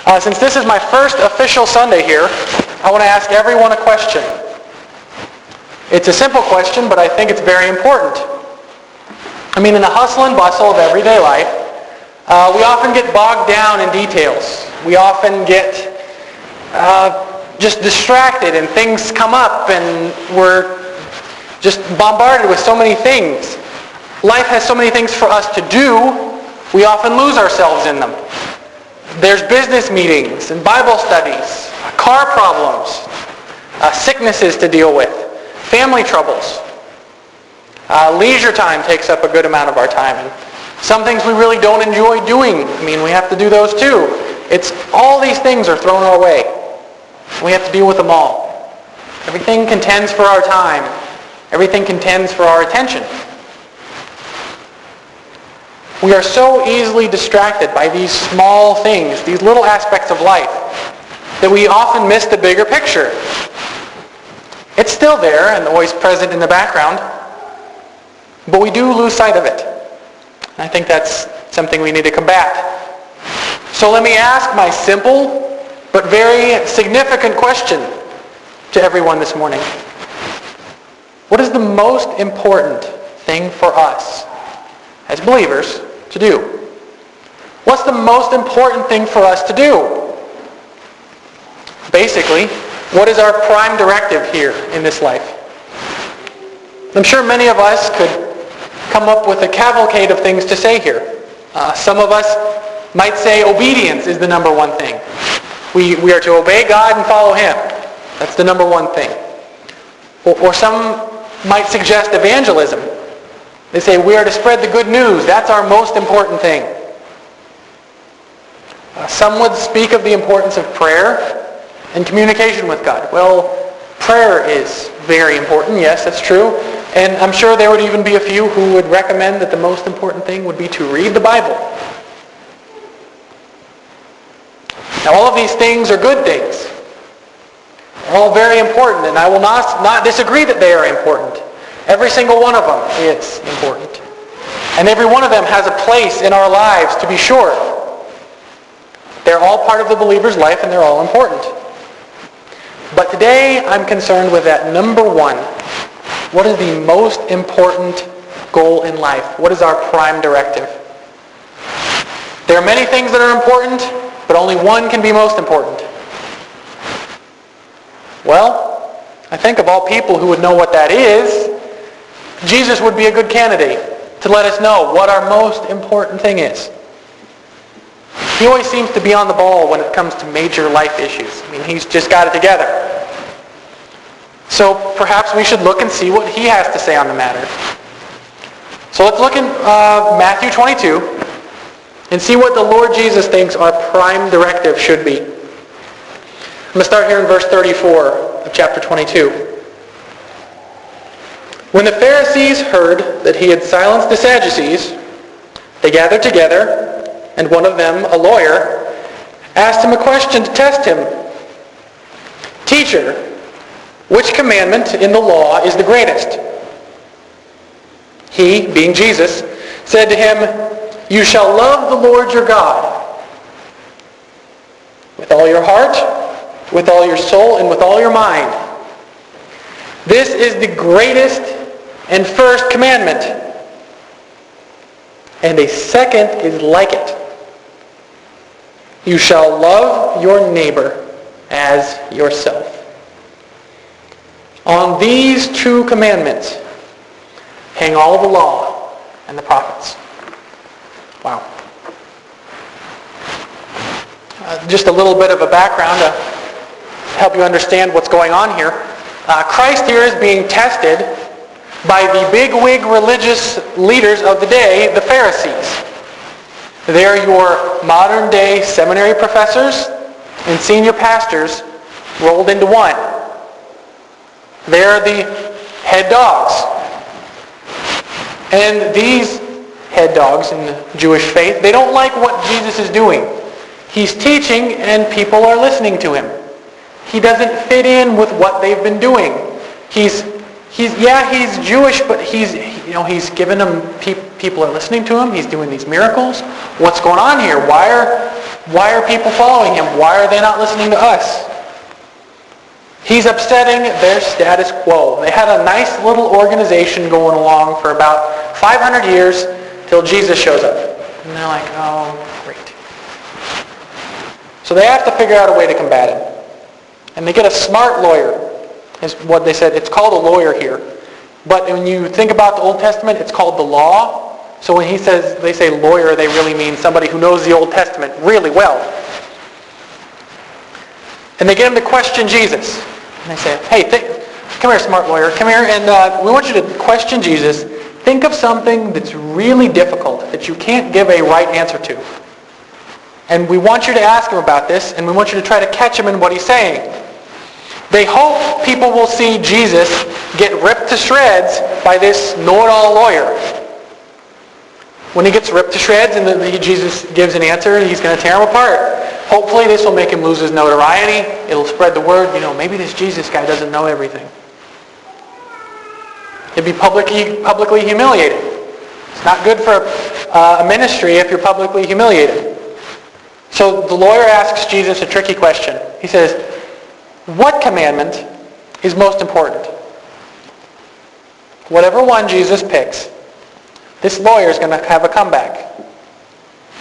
Since this is my first official Sunday here, I want to ask everyone a question. It's a simple question, but I think it's very important. I mean, in the hustle and bustle of everyday life, we often get bogged down in details. We often get just distracted and things come up and we're just bombarded with so many things. Life has so many things for us to do, we often lose ourselves in them. There's business meetings and Bible studies, car problems, sicknesses to deal with, family troubles. Leisure time takes up a good amount of our time. And some things we really don't enjoy doing. I mean, we have to do those too. It's all these things are thrown our way. We have to deal with them all. Everything contends for our time. Everything contends for our attention. We are so easily distracted by these small things, these little aspects of life, that we often miss the bigger picture. It's still there and always present in the background, but we do lose sight of it. And I think that's something we need to combat. So let me ask my simple but very significant question to everyone this morning. What is the most important thing for us as believers to do? What's the most important thing for us to do? Basically, what is our prime directive here in this life? I'm sure many of us could come up with a cavalcade of things to say here. Some of us might say obedience is the number one thing. We are to obey God and follow Him. That's the number one thing. Or some might suggest evangelism. They say we are to spread the good news. That's our most important thing. Some would speak of the importance of prayer and communication with God. Well, prayer is very important. Yes, that's true. And I'm sure there would even be a few who would recommend that the most important thing would be to read the Bible. Now, all of these things are good things. They're all very important, and I will not disagree that they are important. Every single one of them is important. And every one of them has a place in our lives, to be sure. They're all part of the believer's life, and they're all important. But today, I'm concerned with that number one. What is the most important goal in life? What is our prime directive? There are many things that are important, but only one can be most important. Well, I think of all people who would know what that is, Jesus would be a good candidate to let us know what our most important thing is. He always seems to be on the ball when it comes to major life issues. I mean, he's just got it together. So perhaps we should look and see what he has to say on the matter. So let's look in Matthew 22 and see what the Lord Jesus thinks our prime directive should be. I'm going to start here in verse 34 of chapter 22. When the Pharisees heard that he had silenced the Sadducees, they gathered together, and one of them, a lawyer, asked him a question to test him. "Teacher, which commandment in the law is the greatest?" He, being Jesus, said to him, "You shall love the Lord your God with all your heart, with all your soul, and with all your mind. This is the greatest and first commandment. And a second is like it. You shall love your neighbor as yourself. On these two commandments hang all the law and the prophets." Wow. Just a little bit of a background to help you understand what's going on here. Christ here is being tested by the bigwig religious leaders of the day, the Pharisees. They're your modern-day seminary professors and senior pastors rolled into one. They're the head dogs. And these head dogs in the Jewish faith, they don't like what Jesus is doing. He's teaching and people are listening to him. He doesn't fit in with what they've been doing. He's Jewish, but he's given them, people are listening to him. He's doing these miracles. What's going on here? Why Why are people following him? Why are they not listening to us? He's upsetting their status quo. They had a nice little organization going along for about 500 years till Jesus shows up. And they're like, oh, great. So they have to figure out a way to combat him. And they get a smart lawyer, is what they said. It's called a lawyer here. But when you think about the Old Testament, it's called the law. So when they say lawyer, they really mean somebody who knows the Old Testament really well. And they get him to question Jesus. And they say, hey, come here, smart lawyer. Come here, and we want you to question Jesus. Think of something that's really difficult, that you can't give a right answer to. And we want you to ask him about this, and we want you to try to catch him in what he's saying. They hope people will see Jesus get ripped to shreds by this know-it-all lawyer. When he gets ripped to shreds and Jesus gives an answer, he's going to tear him apart. Hopefully this will make him lose his notoriety. It'll spread the word, maybe this Jesus guy doesn't know everything. It'd be publicly humiliated. It's not good for a ministry if you're publicly humiliated. So the lawyer asks Jesus a tricky question. He says, what commandment is most important? Whatever one Jesus picks, this lawyer is going to have a comeback.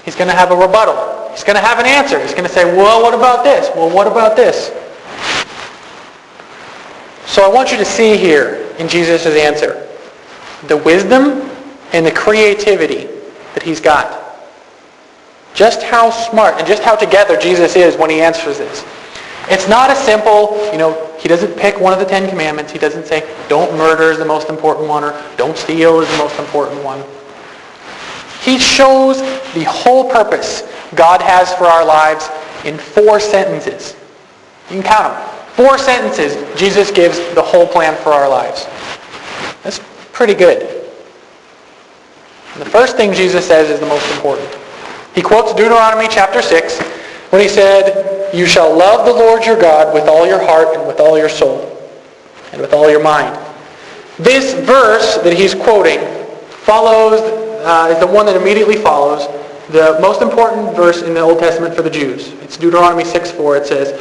He's going to have a rebuttal. He's going to have an answer. He's going to say, well, what about this? Well, what about this? So I want you to see here in Jesus' answer the wisdom and the creativity that he's got. Just how smart and just how together Jesus is when he answers this. It's not a simple, he doesn't pick one of the 10 commandments. He doesn't say, don't murder is the most important one, or don't steal is the most important one. He shows the whole purpose God has for our lives in 4 sentences. You can count them. 4 sentences, Jesus gives the whole plan for our lives. That's pretty good. And the first thing Jesus says is the most important. He quotes Deuteronomy chapter 6 when he said, you shall love the Lord your God with all your heart and with all your soul and with all your mind. This verse that he's quoting follows, is the one that immediately follows the most important verse in the Old Testament for the Jews. It's Deuteronomy 6:4. It says,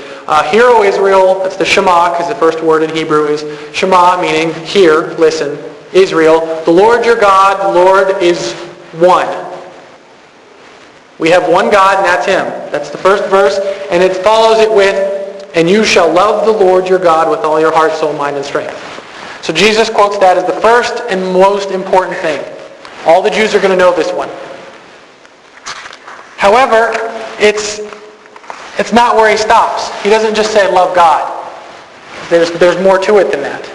hear, O Israel, that's the Shema, because the first word in Hebrew is Shema, meaning hear, listen, Israel. The Lord your God, the Lord is one. We have one God, and that's him. That's the first verse, and it follows it with, and you shall love the Lord your God with all your heart, soul, mind, and strength. So Jesus quotes that as the first and most important thing. All the Jews are going to know this one. However, it's not where he stops. He doesn't just say love God. There's more to it than that.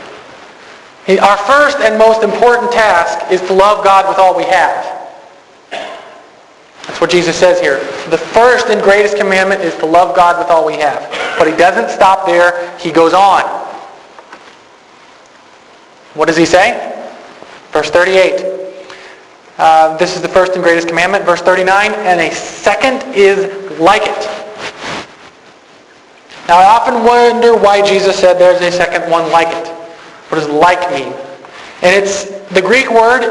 Our first and most important task is to love God with all we have. That's what Jesus says here. The first and greatest commandment is to love God with all we have. But he doesn't stop there. He goes on. What does he say? Verse 38. This is the first and greatest commandment. Verse 39. And a second is like it. Now I often wonder why Jesus said there's a second one like it. What does like mean? And it's the Greek word